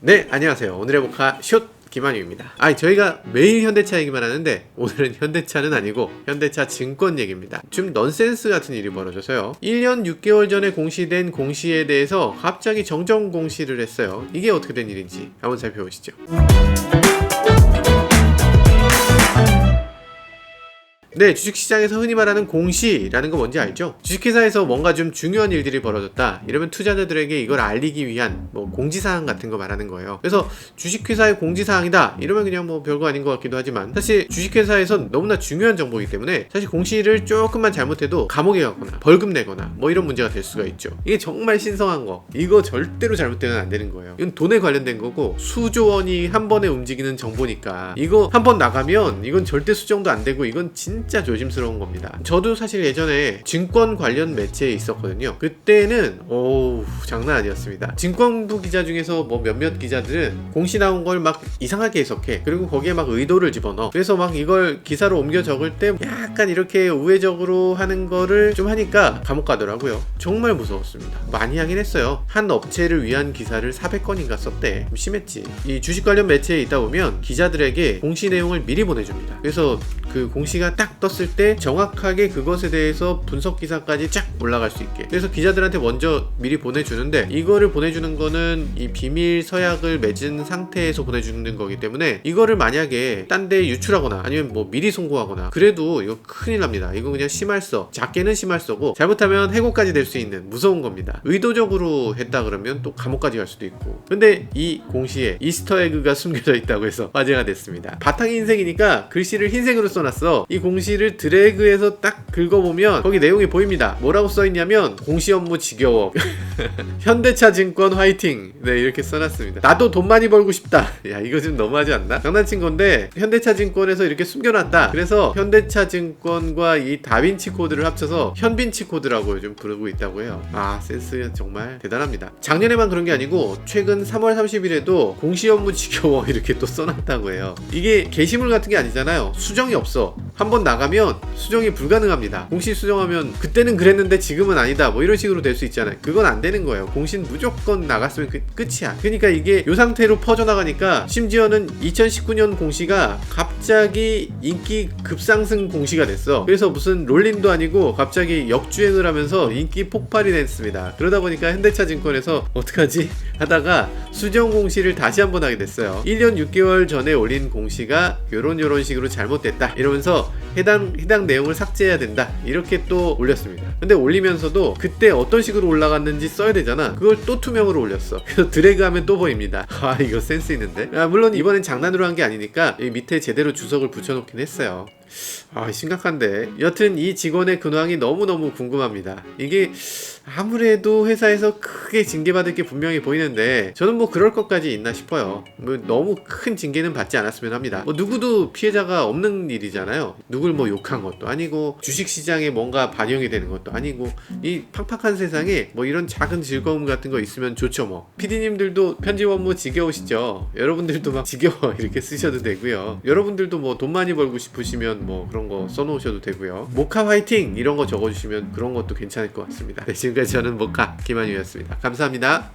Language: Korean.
네, 안녕하세요. 오늘의 모카 숏 김한유입니다. 저희가 매일 현대차 얘기만 하는데 오늘은 현대차는 아니고 현대차 증권 얘기입니다. 좀 넌센스 같은 일이 벌어져서요. 1년 6개월 전에 공시된 공시에 대해서 갑자기 정정 공시를 했어요. 이게 어떻게 된 일인지 한번 살펴보시죠. 네, 주식시장에서 흔히 말하는 공시라는 거 뭔지 알죠? 주식회사에서 뭔가 좀 중요한 일들이 벌어졌다 이러면 투자자들에게 이걸 알리기 위한 뭐 공지사항 같은 거 말하는 거예요. 그래서 주식회사의 공지사항이다 이러면 그냥 뭐 별거 아닌 것 같기도 하지만 사실 주식회사에선 너무나 중요한 정보이기 때문에 사실 공시를 조금만 잘못해도 감옥에 가거나 벌금 내거나 뭐 이런 문제가 될 수가 있죠. 이게 정말 신성한 거, 이거 절대로 잘못되면 안 되는 거예요. 이건 돈에 관련된 거고 수조 원이 한 번에 움직이는 정보니까 이거 한 번 나가면 이건 절대 수정도 안 되고 이건 진짜 조심스러운 겁니다. 저도 사실 예전에 증권 관련 매체에 있었거든요. 그때는 장난 아니었습니다. 증권부 기자 중에서 뭐 몇몇 기자들은 공시 나온 걸 막 이상하게 해석해. 그리고 거기에 막 의도를 집어넣어. 그래서 막 이걸 기사로 옮겨 적을 때 약간 이렇게 우회적으로 하는 거를 좀 하니까 감옥 가더라고요. 정말 무서웠습니다. 많이 하긴 했어요. 한 업체를 위한 기사를 400건인가 썼대. 좀 심했지. 이 주식 관련 매체에 있다 보면 기자들에게 공시 내용을 미리 보내줍니다. 그래서 그 공시가 딱 떴을 때 정확하게 그것에 대해서 분석 기사까지 쫙 올라갈 수 있게, 그래서 기자들한테 먼저 미리 보내주는데 이거를 보내주는 거는 이 비밀 서약을 맺은 상태에서 보내주는 거기 때문에 이거를 만약에 딴 데 유출하거나 아니면 뭐 미리 송고하거나 그래도 이거 큰일 납니다. 이거 그냥 심할서, 작게는 심할서고 잘못하면 해고까지 될 수 있는 무서운 겁니다. 의도적으로 했다 그러면 또 감옥까지 갈 수도 있고. 근데 이 공시에 이스터에그가 숨겨져 있다고 해서 화제가 됐습니다. 바탕이 흰색이니까 글씨를 흰색으로 써놨어. 이 공시를 드래그해서 딱 긁어보면 거기 내용이 보입니다. 뭐라고 써있냐면 공시 업무 지겨워 현대차 증권 화이팅, 네 이렇게 써놨습니다. 나도 돈 많이 벌고 싶다. 야 이거 좀 너무하지 않나? 장난친 건데 현대차 증권에서 이렇게 숨겨놨다. 그래서 현대차 증권과 이 다빈치 코드를 합쳐서 현빈치 코드라고 요즘 부르고 있다고 해요. 센스 정말 대단합니다. 작년에만 그런 게 아니고 최근 3월 30일에도 공시 업무 지겨워 이렇게 또 써놨다고 해요. 이게 게시물 같은 게 아니잖아요. 수정이 없어. 한번 나가면 수정이 불가능합니다. 공시 수정하면 그때는 그랬는데 지금은 아니다 뭐 이런 식으로 될 수 있잖아요. 그건 안 되는 거예요. 공시는 무조건 나갔으면 끝이야. 그러니까 이게 이 상태로 퍼져나가니까 심지어는 2019년 공시가 갑자기 인기 급상승 공시가 됐어. 그래서 무슨 롤린도 아니고 갑자기 역주행을 하면서 인기 폭발이 됐습니다. 그러다 보니까 현대차 증권에서 어떡하지 하다가 수정 공시를 다시 한번 하게 됐어요. 1년 6개월 전에 올린 공시가 요런 식으로 잘못됐다 이러면서 해당 내용을 삭제해야 된다 이렇게 또 올렸습니다. 근데 올리면서도 그때 어떤 식으로 올라갔는지 써야 되잖아. 그걸 또 투명으로 올렸어. 그래서 드래그하면 또 보입니다. 이거 센스 있는데. 물론 이번엔 장난으로 한 게 아니니까 이 밑에 제대로 주석을 붙여놓긴 했어요. 심각한데. 여튼 이 직원의 근황이 너무너무 궁금합니다. 이게 아무래도 회사에서 크게 징계받을 게 분명히 보이는데 저는 뭐 그럴 것까지 있나 싶어요. 뭐 너무 큰 징계는 받지 않았으면 합니다. 뭐 누구도 피해자가 없는 일이잖아요. 누굴 뭐 욕한 것도 아니고 주식시장에 뭔가 반영이 되는 것도 아니고 이 팍팍한 세상에 뭐 이런 작은 즐거움 같은 거 있으면 좋죠. 뭐 PD님들도 편집 업무 지겨우시죠? 여러분들도 막 지겨워 이렇게 쓰셔도 되고요. 여러분들도 뭐 돈 많이 벌고 싶으시면 뭐 그런 거 써놓으셔도 되고요. 모카 화이팅 이런 거 적어주시면 그런 것도 괜찮을 것 같습니다. 네, 지금까지 저는 모카 김한유였습니다. 감사합니다.